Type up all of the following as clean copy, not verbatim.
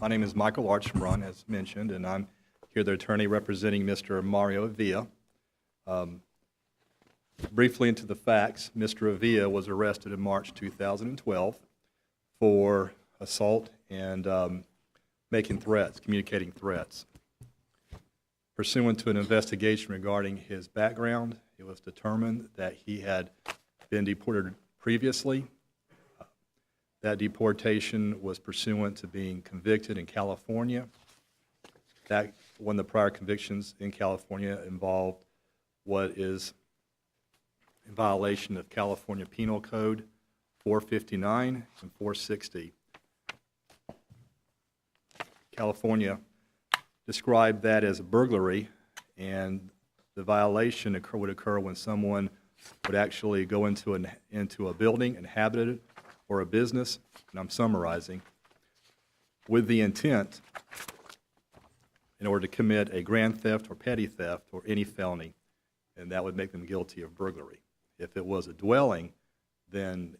My name is Michael Archibron, as mentioned, and I'm here the attorney representing Mr. Mario Avila. Briefly into the facts, Mr. Avila was arrested in March 2012 for assault and making threats, communicating threats. Pursuant to an investigation regarding his background, it was determined that he had been deported previously. That deportation was pursuant to being convicted in California. That one of the prior convictions in California involved what is in violation of California Penal Code 459 and 460. California described that as a burglary, and the violation would occur when someone would actually go into a building, inhabited, or a business, and I'm summarizing, with the intent in order to commit a grand theft or petty theft or any felony, and that would make them guilty of burglary. If it was a dwelling, then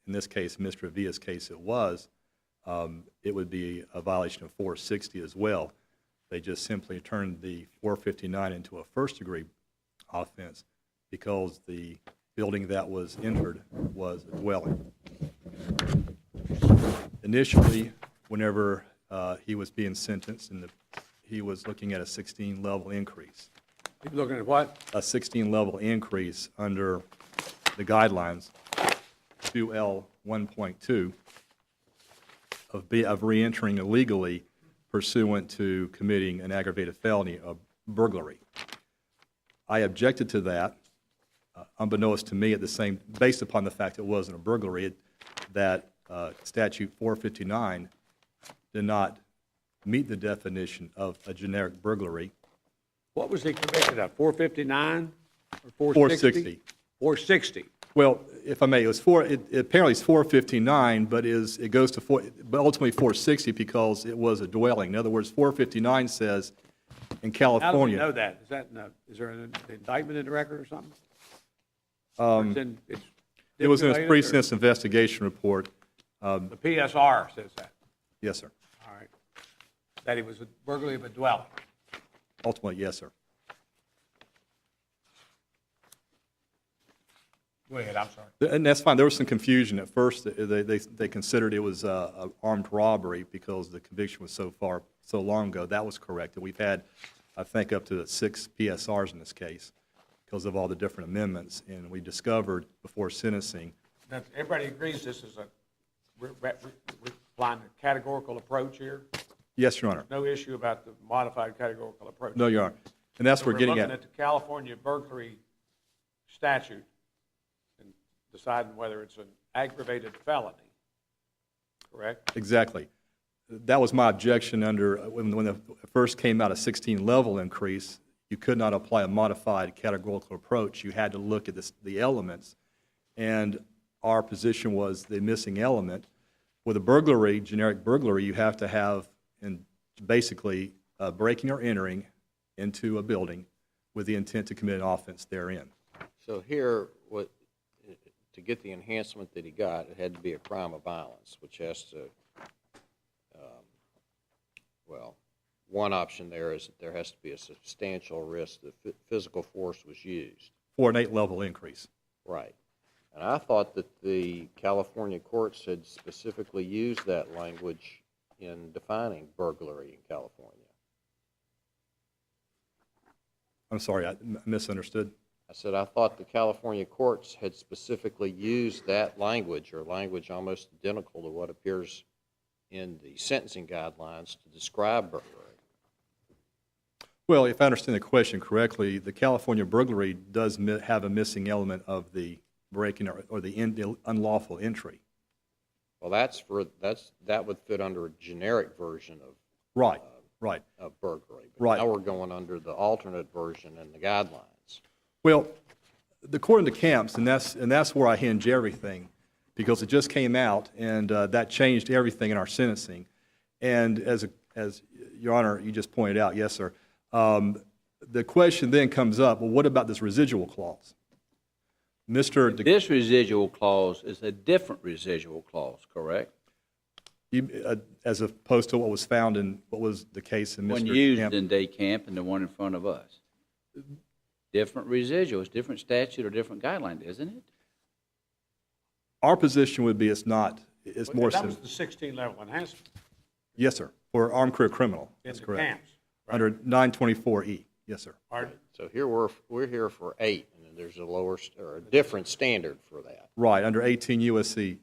in this case, Mr. Avila's case, it would be a violation of 460 as well. They just simply turned the 459 into a first-degree offense because the building that was entered was a dwelling. Initially, whenever he was being sentenced, he was looking at a 16-level increase. He was looking at what? A 16-level increase under the guidelines, 2L 1.2, of re-entering illegally pursuant to committing an aggravated felony of burglary. I objected to that, unbeknownst to me, based upon the fact it wasn't a burglary, that statute 459 did not meet the definition of a generic burglary. What was he convicted of, 459 or 460? 460. Well, if I may, apparently it's 459, but it goes to but ultimately 460 because it was a dwelling. In other words, 459 says in California. How do we know that? Is there an indictment in the record or something? It was in a pre-sentence investigation report. The PSR says that. Yes, sir. All right. That he was a burglary of a dwelling. Ultimately, yes, sir. Go ahead, I'm sorry. And that's fine. There was some confusion at first. They considered it was an armed robbery because the conviction was so long ago. That was correct. And we've had, I think, up to 6 PSRs in this case because of all the different amendments. And we discovered before sentencing. Now, everybody agrees this is we're applying a categorical approach here? Yes, Your Honor. No issue about the modified categorical approach? No, Your Honor. And that's what we're getting looking at the California burglary statute and deciding whether it's an aggravated felony, correct? Exactly. That was my objection when it first came out, a 16-level increase. You could not apply a modified categorical approach. You had to look at the elements. And our position was the missing element. With a burglary, generic burglary, you have to have basically breaking or entering into a building with the intent to commit an offense therein. So here, to get the enhancement that he got, it had to be a crime of violence, which has to, one option there is that there has to be a substantial risk that physical force was used. For an 8-level increase. Right. And I thought that the California courts had specifically used that language in defining burglary in California. I'm sorry, I misunderstood. I said I thought the California courts had specifically used that language, or language almost identical to what appears in the sentencing guidelines to describe burglary. Well, if I understand the question correctly, the California burglary does have a missing element of the breaking or the unlawful entry. Well, that would fit under a generic version of right of burglary. But right. Now we're going under the alternate version in the guidelines. Well, according to Camps, and that's where I hinge everything, because it just came out, and that changed everything in our sentencing. And as Your Honor, you just pointed out, yes, sir. The question then comes up: well, what about this residual clause? This residual clause is a different residual clause, correct? As opposed to what was found in, what was the case in Mr. One used Camp. in day camp and the one in front of us. Different residuals, different statute or different guideline, isn't it? Our position would be it's not, it's more. That was the 16-level enhancement Yes, sir, for armed career criminal. in That's the correct. camps. Right? Under 924E, yes, sir. Pardon? So here we're here for 8, and then there's a lower, or a different standard for that. Right, under 18 U.S.C.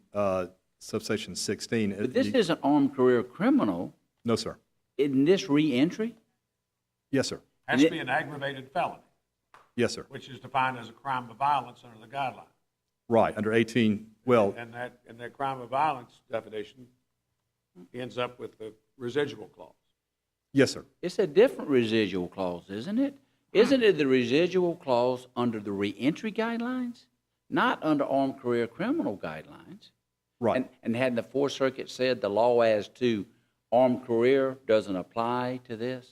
Subsection 16. But this isn't armed career criminal. No, sir. Isn't this re-entry? Yes, sir. Has to be an aggravated felony, Yes, sir. which is defined as a crime of violence under the guideline. Right, under 18, well, And that crime of violence definition ends up with the residual clause. yes, sir. It's a different residual clause, isn't it? Isn't it the residual clause under the re-entry guidelines? Not under armed career criminal guidelines. Right. And hadn't the Fourth Circuit said the law as to armed career doesn't apply to this?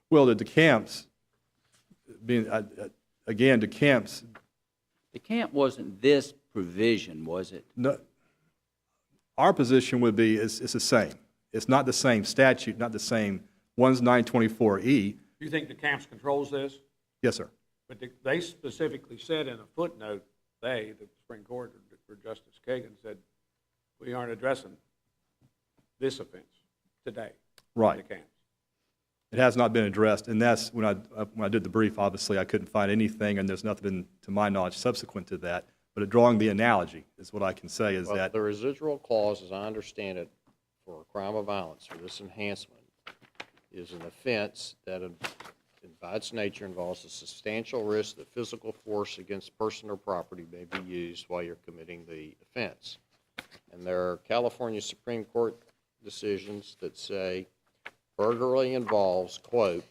Well, the camps, being, again, the camps, The camp wasn't this provision, was it? no, our position would be it's the same. It's not the same statute, not the same. One's 924E. You think the camps controls this? Yes, sir. But they specifically said in a footnote, the Supreme Court, or Justice Kagan said, we aren't addressing this offense today. Right. In the camps. It has not been addressed, and that's when I did the brief, obviously, I couldn't find anything, and there's nothing, to my knowledge, subsequent to that. But drawing the analogy is what I can say is Well, that, the residual clause, as I understand it, for a crime of violence, for this enhancement, is an offense that by its nature involves a substantial risk that physical force against person or property may be used while you're committing the offense. And there are California Supreme Court decisions that say burglary involves, quote,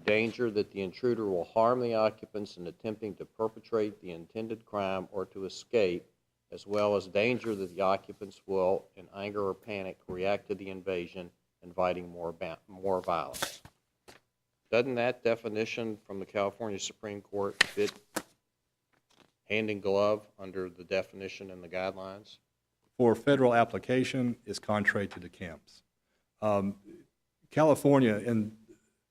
danger that the intruder will harm the occupants in attempting to perpetrate the intended crime or to escape, as well as danger that the occupants will, in anger or panic, react to the invasion, inviting more violence. Doesn't that definition from the California Supreme Court fit hand in glove under the definition and the guidelines? for federal application, is contrary to the camps. California, and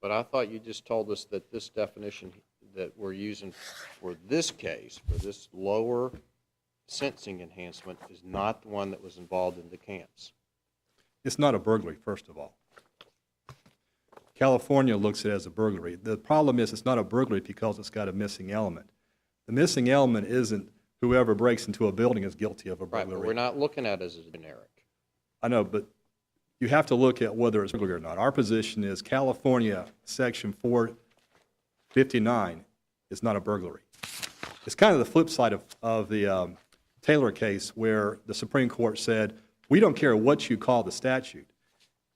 But I thought you just told us that this definition that we're using for this case, for this lower sentencing enhancement, is not the one that was involved in the camps. it's not a burglary, first of all. California looks at it as a burglary. The problem is it's not a burglary because it's got a missing element. The missing element isn't whoever breaks into a building is guilty of a Right, burglary. but we're not looking at it as a generic. I know, but you have to look at whether it's burglary or not. Our position is California Section 459 is not a burglary. It's kind of the flip side of the Taylor case where the Supreme Court said, we don't care what you call the statute.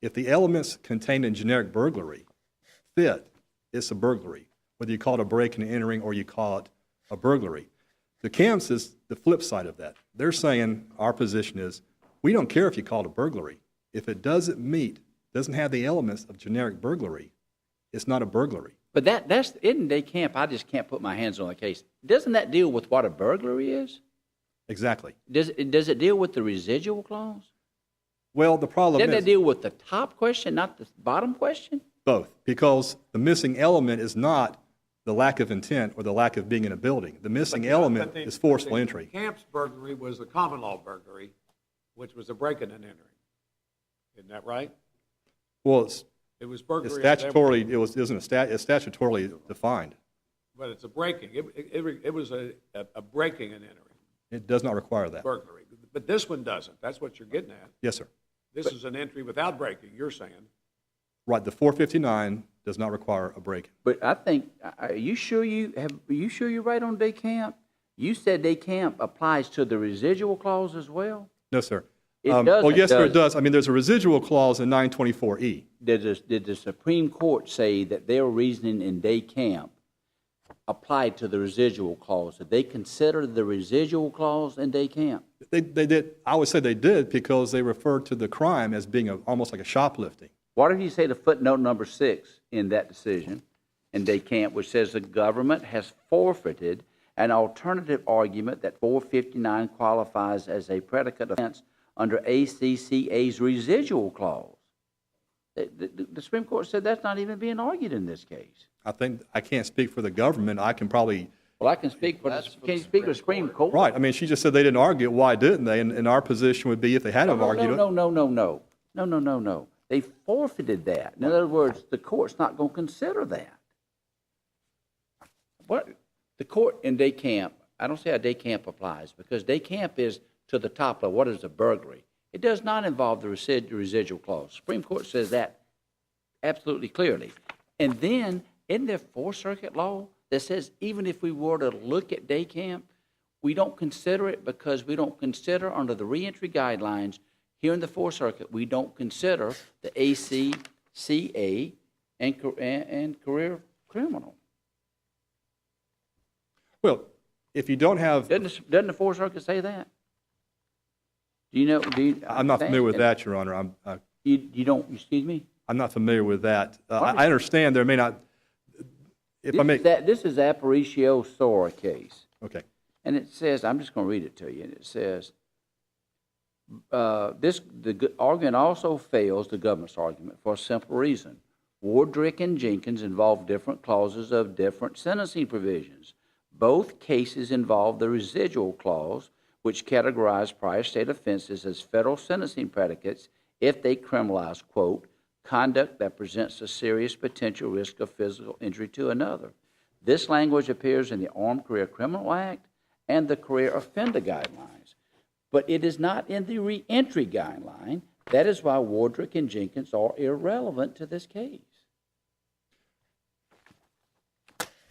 If the elements contained in generic burglary fit, it's a burglary, whether you call it a break and entering or you call it a burglary. The camps is the flip side of that. They're saying, our position is, we don't care if you call it a burglary. If it doesn't have the elements of generic burglary, it's not a burglary. But that's in day camp. I just can't put my hands on the case. Doesn't that deal with what a burglary is? Exactly. Does it deal with the residual clause? Well, the problem Doesn't is it deal with the top question, not the bottom question? both, because the missing element is not the lack of intent or the lack of being in a building. The missing element is forceful entry. Camp's burglary was the common law burglary, which was a break-in and entering. Isn't that right? Well, It was it's burglary. statutorily, it's statutorily defined. But it's a breaking. It was a breaking and entering It does not require that. burglary. But this one doesn't. That's what you're getting at. Yes, sir. This is an entry without breaking, you're saying. Right, the 459 does not require a break. But I think, are you sure you're right on day camp? You said day camp applies to the residual clause as well? No, sir. It Oh, doesn't, yes, sir, it does does. I mean, there's a residual clause in 924E. Did the Supreme Court say that their reasoning in day camp applied to the residual clause? Did they consider the residual clause in day camp? They did, I would say they did because they referred to the crime as being almost like a shoplifting. What if you say the footnote number 6 in that decision in day camp, which says the government has forfeited an alternative argument that 459 qualifies as a predicate offense under ACCA's residual clause. The Supreme Court said that's not even being argued in this case. I think, I can't speak for the government. I can probably, Well, I can speak for can you speak for the Supreme Court? right, I mean, she just said they didn't argue it. Why didn't they? And our position would be if they had have argued it. No. They forfeited that. In other words, the court's not going to consider that. What the court in day camp, I don't say how day camp applies, because day camp is to the top of what is a burglary. It does not involve the residual clause. Supreme Court says that absolutely clearly. And then, isn't there Fourth Circuit law that says even if we were to look at day camp, we don't consider it because we don't consider under the reentry guidelines here in the Fourth Circuit, we don't consider the ACCA and career criminal. Well, if you don't have, Doesn't the Fourth Circuit say that? Do you know? I'm not familiar with that, Your Honor. You don't, excuse me? I'm not familiar with that. I understand there may not, if I may. This is Aparicio Sora case. Okay. And it says, I'm just going to read it to you, and it says, the argument also fails, the government's argument, for a simple reason. Wardrick and Jenkins involve different clauses of different sentencing provisions. Both cases involve the residual clause, which categorize prior state offenses as federal sentencing predicates if they criminalize, quote, conduct that presents a serious potential risk of physical injury to another. This language appears in the Armed Career Criminal Act and the Career Offender Guidelines, but it is not in the reentry guideline. That is why Wardrick and Jenkins are irrelevant to this case.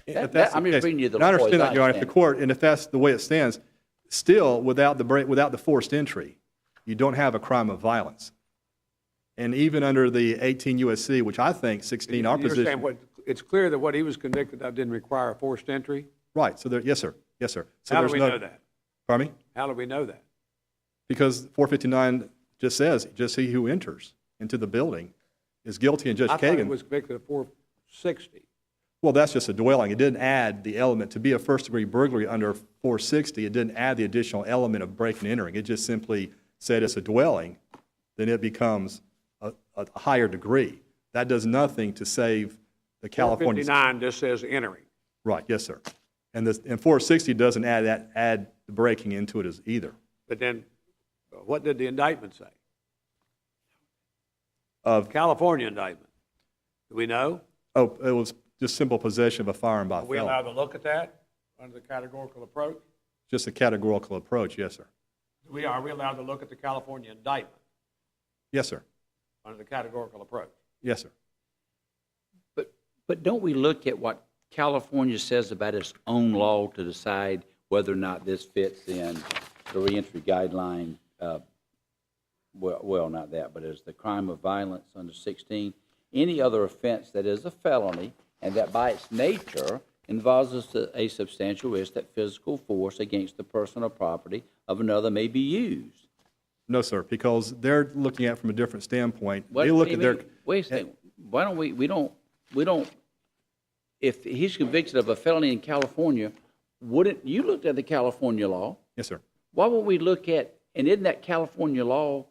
I'm just reading you the law. I understand that, Your Honor. If the court, and if that's the way it stands, still, without the forced entry, you don't have a crime of violence. And even under the 18 U.S.C., which I think 16, our position. You're saying it's clear that what he was convicted of didn't require a forced entry? Right. So yes, sir. Yes, sir. So How do we know that? Pardon me? How do we know that? Because 459 just says, just he who enters into the building is guilty, and Judge I thought he Kagan. was convicted of 460. Well, that's just a dwelling. It didn't add the element. To be a first-degree burglary under 460, it didn't add the additional element of breaking and entering. It just simply said it's a dwelling. Then it becomes a higher degree. That does nothing to save the California. 459 just says entering. Right, yes, sir. And 460 doesn't add the breaking into it as either. But then, what did the indictment say? Of California indictment. Do we know? Oh, it was just simple possession of a firearm by Are we felon. allowed to look at that under the categorical approach? Just a categorical approach, yes, sir. Are we allowed to look at the California indictment Yes, sir. under the categorical approach? Yes, sir. But don't we look at what California says about its own law to decide whether or not this fits in the reentry guideline? Well, not that, but as the crime of violence under 16, any other offense that is a felony and that by its nature involves a substantial risk that physical force against the person or property of another may be used. No, sir, because they're looking at it from a different standpoint. What They do look you at their. mean? Wait a second. Why don't we don't, if he's convicted of a felony in California, wouldn't, you looked at the California law. Yes, sir. Why won't we look at, and isn't that California law,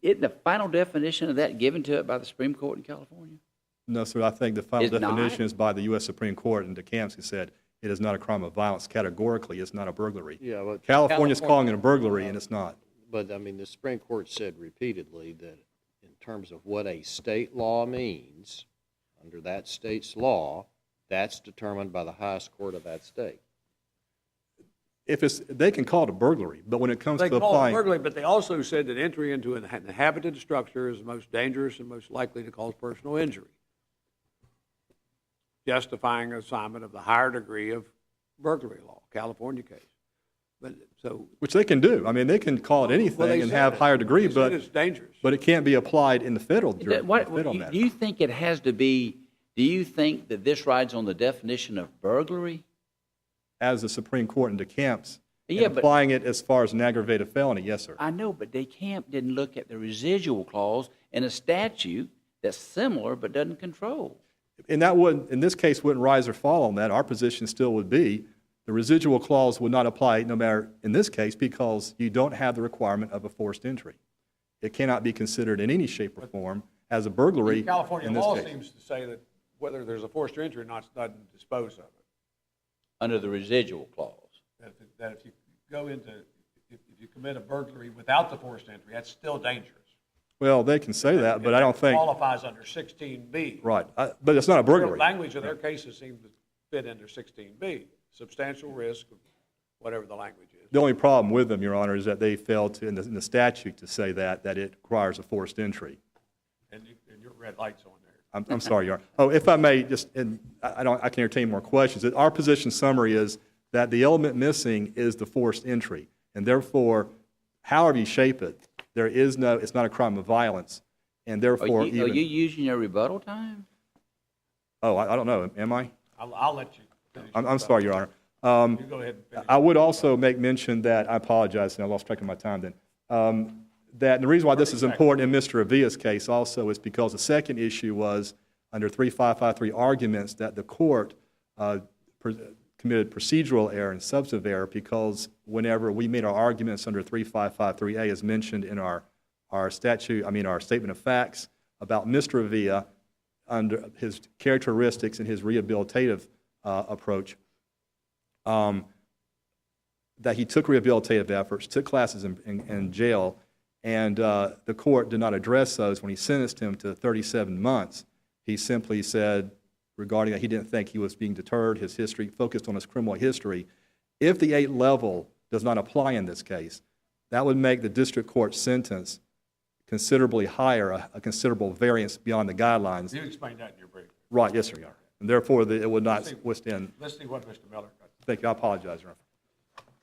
isn't the final definition of that given to it by the Supreme Court in California? No, sir, I think the final It's not? definition is by the U.S. Supreme Court, and DeKalb said it is not a crime of violence categorically. It's not a burglary. Yeah, but California's calling it a burglary, and it's not. But, I mean, the Supreme Court said repeatedly that in terms of what a state law means, under that state's law, that's determined by the highest court of that state. If it's, they can call it a burglary, but when it comes They to call it applying. burglary, but they also said that entry into an inhabited structure is the most dangerous and most likely to cause personal injury, justifying assignment of the higher degree of burglary law, California case. But so, Which they can do. I mean, they can call it well, anything they and said have it. higher degree, They said but it's dangerous. it can't be applied in the federal Do matter. you think it has to be, do you think that this rides on the definition of burglary? As the Supreme Court in DeKalb, Yeah, but- applying it as far as an aggravated felony, yes, sir. I know, but DeKalb didn't look at the residual clause in a statute that's similar but doesn't control. And that wouldn't, in this case, wouldn't rise or fall on that. Our position still would be the residual clause would not apply no matter, in this case, because you don't have the requirement of a forced entry. It cannot be considered in any shape or form as a burglary California in this law case. seems to say that whether there's a forced entry or not, it doesn't dispose of it. Under the residual clause. That if you go into, if you commit a burglary without the forced entry, that's still dangerous. Well, they can say that, but I don't It think, qualifies under 16B. right, but it's not a The burglary. language of their cases seems to fit under 16B, substantial risk, of whatever the language is. The only problem with them, Your Honor, is that they failed to, in the statute, to say that it requires a forced entry. And your red light's on there. I'm sorry, Your Honor. Oh, if I may, just, and I can entertain more questions. Our position summary is that the element missing is the forced entry, and therefore, however you shape it, there is no, it's not a crime of violence, and therefore Are you even. using your rebuttal time? Oh, I don't know. Am I? I'll let you finish. I'm sorry, Your Honor. You go ahead and finish. I would also make mention that, I apologize, and I lost track of my time then, that the reason why this is important in Mr. Avila's case also is because the second issue was under 3553 arguments that the court committed procedural error and substantive error because whenever we made our arguments under 3553A as mentioned in our statute, our statement of facts about Mr. Avila under his characteristics and his rehabilitative approach, that he took rehabilitative efforts, took classes in jail, and the court did not address those when he sentenced him to 37 months. He simply said regarding that he didn't think he was being deterred, his history, focused on his criminal history. If the 8 level does not apply in this case, that would make the district court sentence considerably higher, a considerable variance beyond the guidelines. You explained that in your brief. Right, yes, sir, Your Honor. And therefore, it would not withstand. Let's see what Mr. Miller got. Thank you, I apologize, Your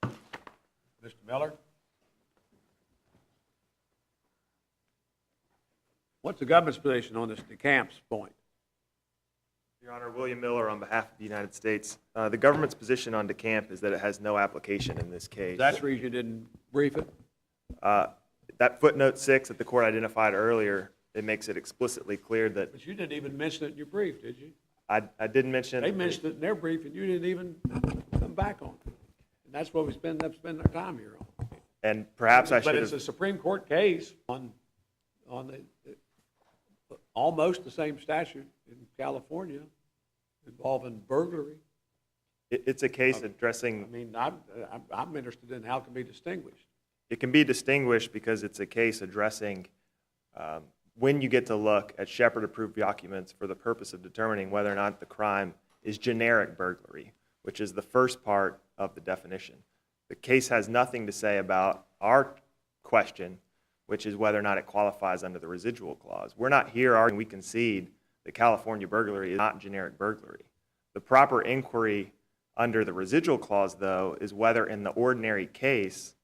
Honor. Mr. Miller? What's the government's position on this DeCamps point? Your Honor, William Miller on behalf of the United States. The government's position on DeCamp is that it has no application in this case. That's the reason you didn't brief it? That footnote 6 that the court identified earlier, it makes it explicitly clear that But you didn't even mention it in your brief, did you? I didn't mention. They mentioned it in their brief, and you didn't even come back on it. And that's what we spend our time here on. And perhaps I should But have. it's a Supreme Court case on almost the same statute in California involving burglary. It's a case I addressing. mean, I'm interested in how it can be distinguished. It can be distinguished because it's a case addressing when you get to look at Shepard-approved documents for the purpose of determining whether or not the crime is generic burglary, which is the first part of the definition. The case has nothing to say about our question, which is whether or not it qualifies under the residual clause. We're not here arguing we concede that California burglary is not generic burglary. The proper inquiry under the residual clause, though, is whether in the ordinary case,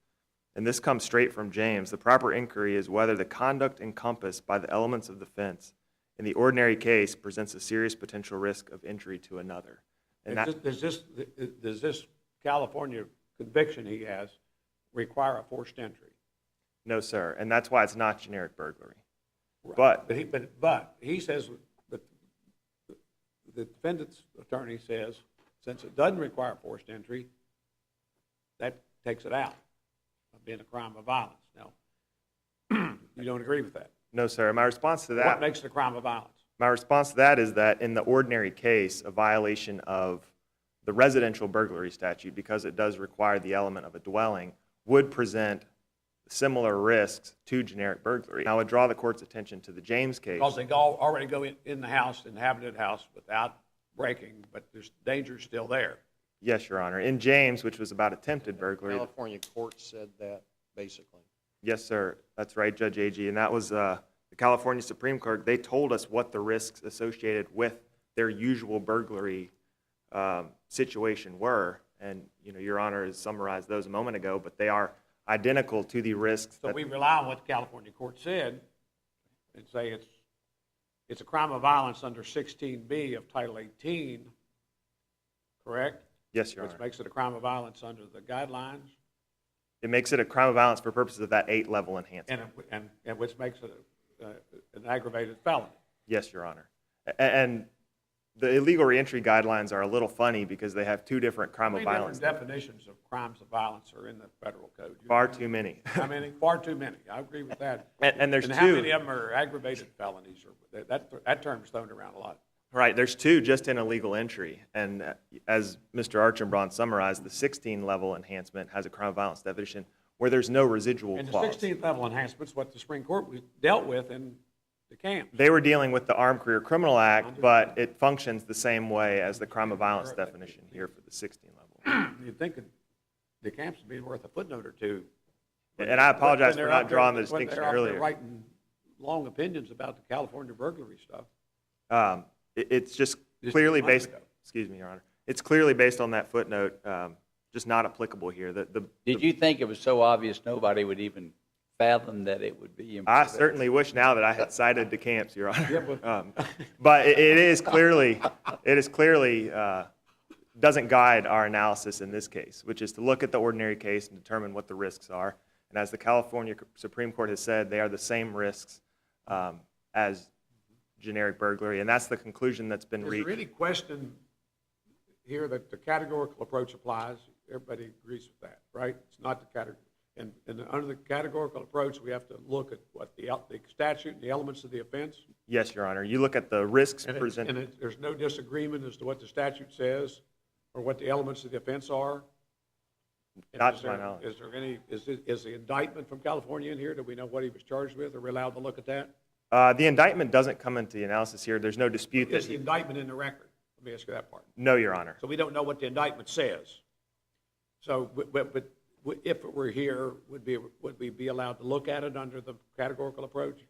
and this comes straight from James, the proper inquiry is whether the conduct encompassed by the elements of the offense in the ordinary case presents a serious potential risk of injury to another. And Does this California conviction he has require a forced entry? no, sir, and that's why it's not generic burglary. Right. But But he says, the defendant's attorney says, since it doesn't require forced entry, that takes it out of being a crime of violence. Now, you don't agree with that? no, sir, my response to that. What makes it a crime of violence? My response to that is that in the ordinary case, a violation of the residential burglary statute, because it does require the element of a dwelling, would present similar risks to generic burglary. I would draw the court's attention to the James case. Because they already go in the house, inhabited house, without breaking, but there's danger still there. Yes, Your Honor. In James, which was about attempted burglary. California court said that, basically. Yes, sir. That's right, Judge Agee. And that was the California Supreme Court. They told us what the risks associated with their usual burglary situation were. And, Your Honor has summarized those a moment ago, but they are identical to the risks. So we rely on what the California court said and say it's a crime of violence under 16B of Title 18, correct? Yes, Your Which Honor. makes it a crime of violence under the guidelines, It makes it a crime of violence for purposes of that 8-level enhancement. and which makes it an aggravated felony. Yes, Your Honor. And the illegal reentry guidelines are a little funny because they have two different crime How of many violence. different definitions of crimes of violence are in the federal code? Far too many. How many? Far too many. I agree with that. And there's how two. many of them are aggravated felonies? Or that term is thrown around a lot. Right, there's two just in illegal entry. And as Mr. Archambault summarized, the 16-level enhancement has a crime of violence definition where there's no residual And the clause. 16th level enhancement's what the Supreme Court dealt with in the camp. They were dealing with the Armed Career Criminal Act, but it functions the same way as the crime of violence definition here for the 16 level. You'd think the camps would be worth a footnote or two. And I apologize When for they're not out there- drawing the when distinction they're out there earlier. writing long opinions about the California burglary stuff. It's just Just clearly months based, ago. excuse me, Your Honor. It's clearly based on that footnote, just not applicable here. Did you think it was so obvious nobody would even fathom that it would be? I certainly wish now that I had cited the camps, Your Honor. Yeah, but- But it is clearly, doesn't guide our analysis in this case, which is to look at the ordinary case and determine what the risks are. And as the California Supreme Court has said, they are the same risks as generic burglary, and that's the conclusion that's been Is reached. there any question here that the categorical approach applies? Everybody agrees with that, right? It's not the category. And under the categorical approach, we have to look at what the statute and the elements of the offense. Yes, Your Honor. You look at the risks And presented. there's no disagreement as to what the statute says or what the elements of the offense are? And Not is to my there- knowledge. Is there any, is the indictment from California in here? Do we know what he was charged with? Are we allowed to look at that? The indictment doesn't come into the analysis here. There's no dispute Is the that, indictment in the record? Let me ask you that part. no, Your Honor. So we don't know what the indictment says. So, but if it were here, would we be allowed to look at it under the categorical approach?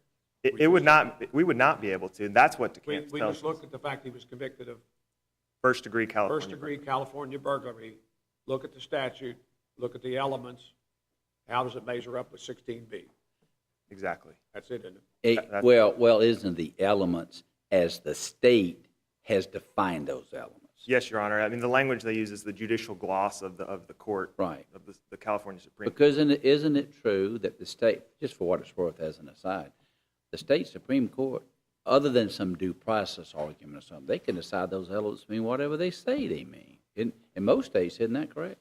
We would not be able to. That's what We DeCamps we tells just us. look at the fact he was convicted of First-degree California. first-degree California burglary, look at the statute, look at the elements, how does it measure up with 16B? Exactly. That's it, isn't it? Well, isn't the elements as the state has defined those elements? Yes, Your Honor. I mean, the language they use is the judicial gloss of the court. Right. Of the California Supreme Court. Because isn't it true that the state, just for what it's worth as an aside, the state Supreme Court, other than some due process argument or something, they can decide those elements mean whatever they say they mean. In most states, isn't that correct?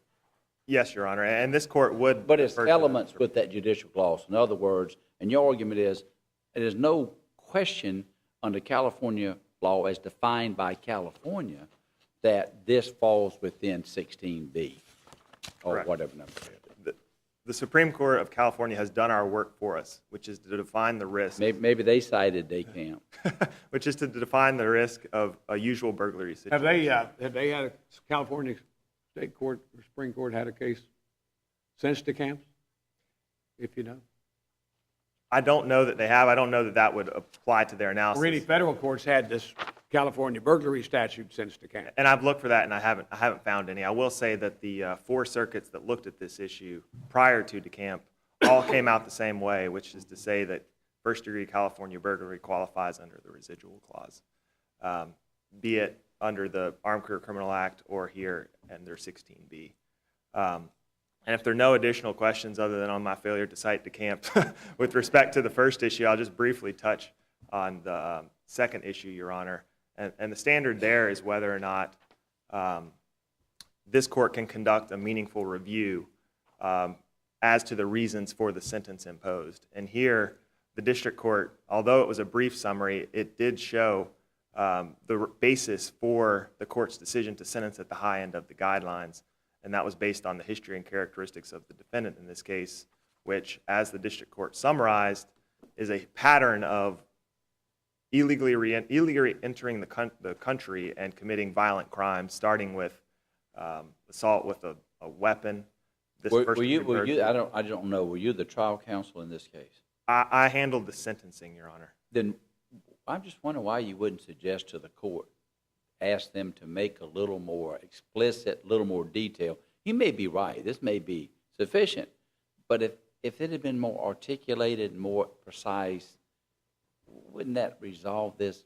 Yes, Your Honor. And this court would. But it's defer to that. elements with that judicial gloss. In other words, and your argument is, there's no question under California law as defined by California that this falls within 16B or Correct. whatever number it is. The Supreme Court of California has done our work for us, which is to define the risk. Maybe they cited they can't. Which is to define the risk of a usual burglary situation. Have they had a California State Court or Supreme Court had a case since DeCamps? If you know? I don't know that they have. I don't know that that would apply to their Or analysis. any federal courts had this California burglary statute since DeCamps? And I've looked for that, and I haven't found any. I will say that the 4 circuits that looked at this issue prior to DeCamp all came out the same way, which is to say that first-degree California burglary qualifies under the residual clause, be it under the Armed Career Criminal Act or here under 16B. And if there are no additional questions other than on my failure to cite DeCamp with respect to the first issue, I'll just briefly touch on the second issue, Your Honor. And the standard there is whether or not this court can conduct a meaningful review as to the reasons for the sentence imposed. And here, the district court, although it was a brief summary, it did show the basis for the court's decision to sentence at the high end of the guidelines. And that was based on the history and characteristics of the defendant in this case, which, as the district court summarized, is a pattern of illegally entering the country and committing violent crimes, starting with assault with a weapon. Were you? I don't know. Were you the trial counsel in this case? I handled the sentencing, Your Honor. Then I'm just wondering why you wouldn't suggest to the court, ask them to make a little more explicit, a little more detail. You may be right. This may be sufficient. But if it had been more articulated and more precise, wouldn't that resolve this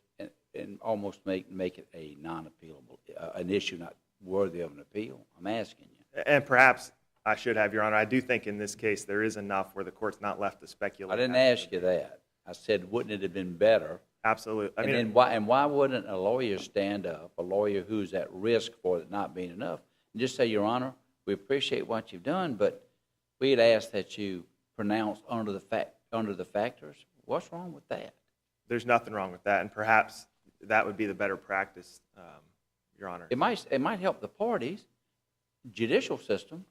and almost make it a non-appealable, an issue not worthy of an appeal? I'm asking you. And perhaps I should have, Your Honor. I do think in this case there is enough where the court's not left to speculate. I didn't ask you that. I said, wouldn't it have been better Absolutely. I And mean, then why wouldn't a lawyer stand up, a lawyer who's at risk for it not being enough, and just say, Your Honor, we appreciate what you've done, but we'd ask that you pronounce under the factors. What's wrong with that? there's nothing wrong with that, and perhaps that would be the better practice, Your Honor. It might help the parties, judicial system,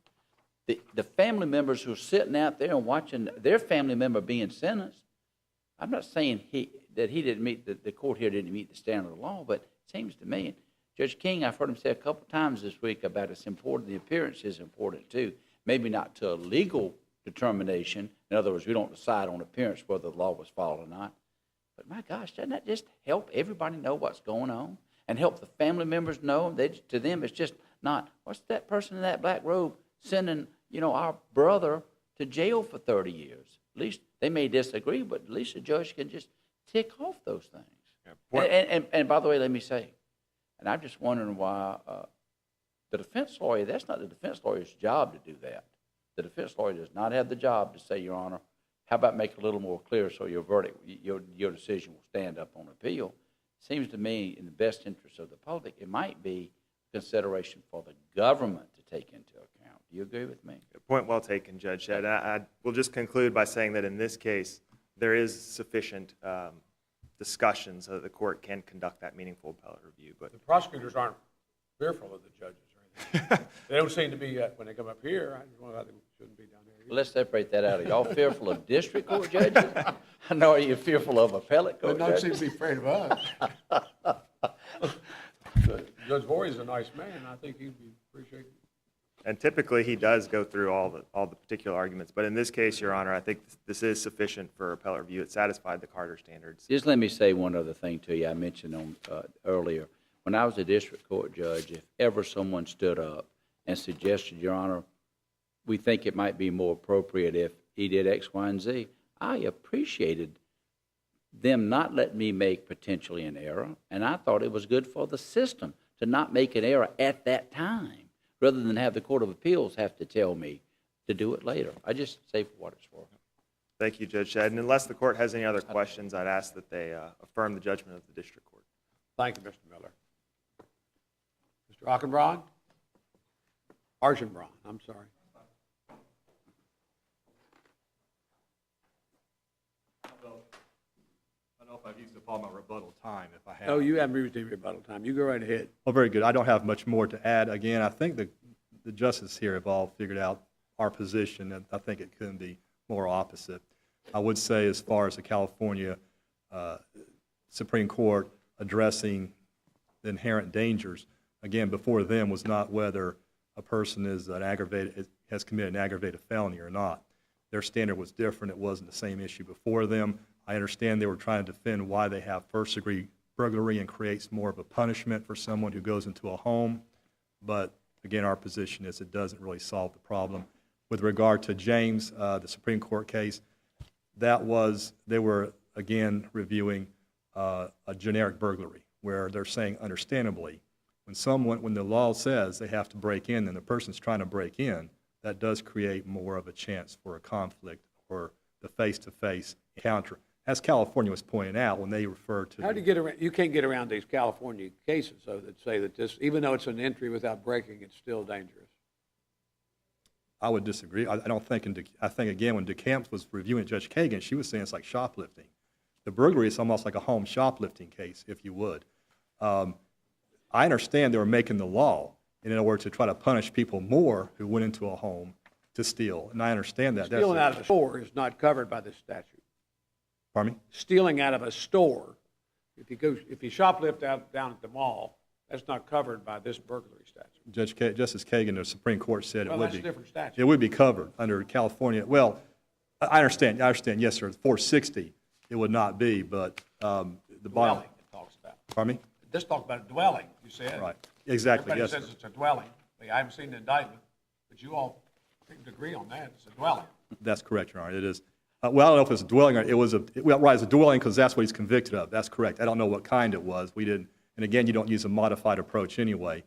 the family members who are sitting out there and watching their family member being sentenced. I'm not saying that he didn't meet the court here didn't meet the standard of the law, but it seems to me, Judge King, I've heard him say a couple times this week about it's important. The appearance is important too. Maybe not to a legal determination. In other words, we don't decide on appearance whether the law was followed or not. But my gosh, doesn't that just help everybody know what's going on and help the family members know? To them, it's just not, what's that person in that black robe sending, our brother to jail for 30 years? At least they may disagree, but at least the judge can just tick off those things. Yeah. And by the way, let me say, and I'm just wondering why the defense lawyer, that's not the defense lawyer's job to do that. The defense lawyer does not have the job to say, Your Honor, how about make it a little more clear so your verdict, your decision will stand up on appeal? Seems to me, in the best interest of the public, it might be consideration for the government to take into account. Do you agree with me? Point well taken, Judge Shedd. I will just conclude by saying that in this case, there is sufficient discussion so that the court can conduct that meaningful appellate review. But The prosecutors aren't fearful of the judges or anything. They don't seem to be, when they come up here, I just wonder why they shouldn't be down there. Well, let's separate that out. Are y'all fearful of district court judges? I know, are you fearful of appellate They court don't seem judges? to be afraid of us. Judge Voorhees is a nice man. I think he'd be appreciated. and typically he does go through all the particular arguments. But in this case, Your Honor, I think this is sufficient for appellate review. It satisfied the Carter standards. Just let me say one other thing to you. I mentioned earlier, when I was a district court judge, if ever someone stood up and suggested, Your Honor, we think it might be more appropriate if he did X, Y, and Z, I appreciated them not letting me make potentially an error, and I thought it was good for the system to not make an error at that time, rather than have the Court of Appeals have to tell me to do it later. I just say for what it's worth. Thank you, Judge Shedd. And unless the court has any other questions, I'd ask that they affirm the judgment of the district court. Thank you, Mr. Miller. Mr. Ockenbraun? Archenbraun, I'm sorry. I don't know if I've used up all my rebuttal time. If I have. No, you haven't used any rebuttal time. You go right ahead. Well, very good. I don't have much more to add. Again, I think the justices here have all figured out our position, and I think it couldn't be more opposite. I would say, as far as the California Supreme Court addressing the inherent dangers, again, before them was not whether a person has committed an aggravated felony or not. Their standard was different. It wasn't the same issue before them. I understand they were trying to defend why they have first-degree burglary and creates more of a punishment for someone who goes into a home. But again, our position is it doesn't really solve the problem. With regard to James, the Supreme Court case, they were again reviewing a generic burglary, where they're saying, understandably, when the law says they have to break in and the person's trying to break in, that does create more of a chance for a conflict or the face-to-face encounter. As California was pointing out, when they refer to How do you get around, you can't get around these California cases, though, that say that this, even though it's an entry without breaking, it's still dangerous. I would disagree. I don't think, I think again, when DeCamps was reviewing Judge Kagan, she was saying it's like shoplifting. The burglary is almost like a home shoplifting case, if you would. I understand they were making the law in order to try to punish people more who went into a home to steal, and I understand that. Stealing out of a store is not covered by this statute. Pardon me? Stealing out of a store, if you shoplift down at the mall, that's not covered by this burglary statute. Justice Kagan, the Supreme Court said Well, it would that's be. a different statute. It would be covered under California. Well, I understand, yes, sir. 460, it would not be, but the bottom. Dwelling it talks about. Pardon me? This talks about a dwelling, you said. Right. Exactly, Everybody yes, sir. says it's a dwelling. I haven't seen the indictment, but you all seem to agree on that. It's a dwelling. That's correct, Your Honor. It is. Well, I don't know if it's a dwelling or it was it's a dwelling because that's what he's convicted of. That's correct. I don't know what kind it was. We didn't. And again, you don't use a modified approach anyway.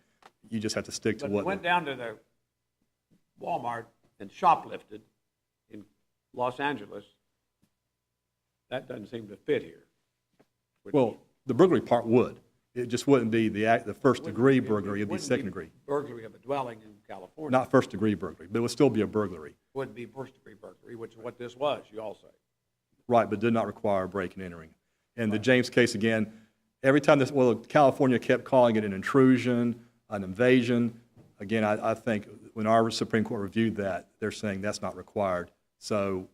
You just have to stick to But what. went down to the Walmart and shoplifted in Los Angeles. That doesn't seem to fit here. Well, the burglary part would. It just wouldn't be the first degree burglary, it'd be Wouldn't second degree. Burglary of a dwelling in California. Not first degree burglary, but it would still be a burglary. Wouldn't be first degree burglary, which is what this was, you all say. Right, but did not require breaking and entering. And the James case, again, every time California kept calling it an intrusion, an invasion. Again, I think when our Supreme Court reviewed that, they're saying that's not required. So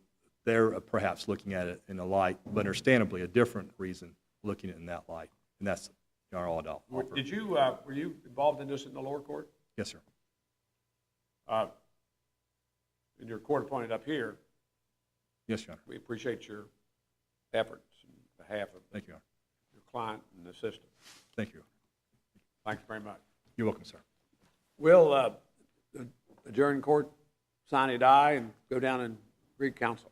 they're perhaps looking at it in a light, but understandably, a different reason looking at it in that light. And that's our all adult offer. Did you, were you involved in this in the lower court? Yes, sir. And your court appointed up here, Yes, Your Honor. we appreciate your efforts on behalf of Thank you, Your Honor. your client and the system. Thank you. Thanks very much. You're welcome, sir. We'll adjourn court, sign it, die, and go down and Greek counsel.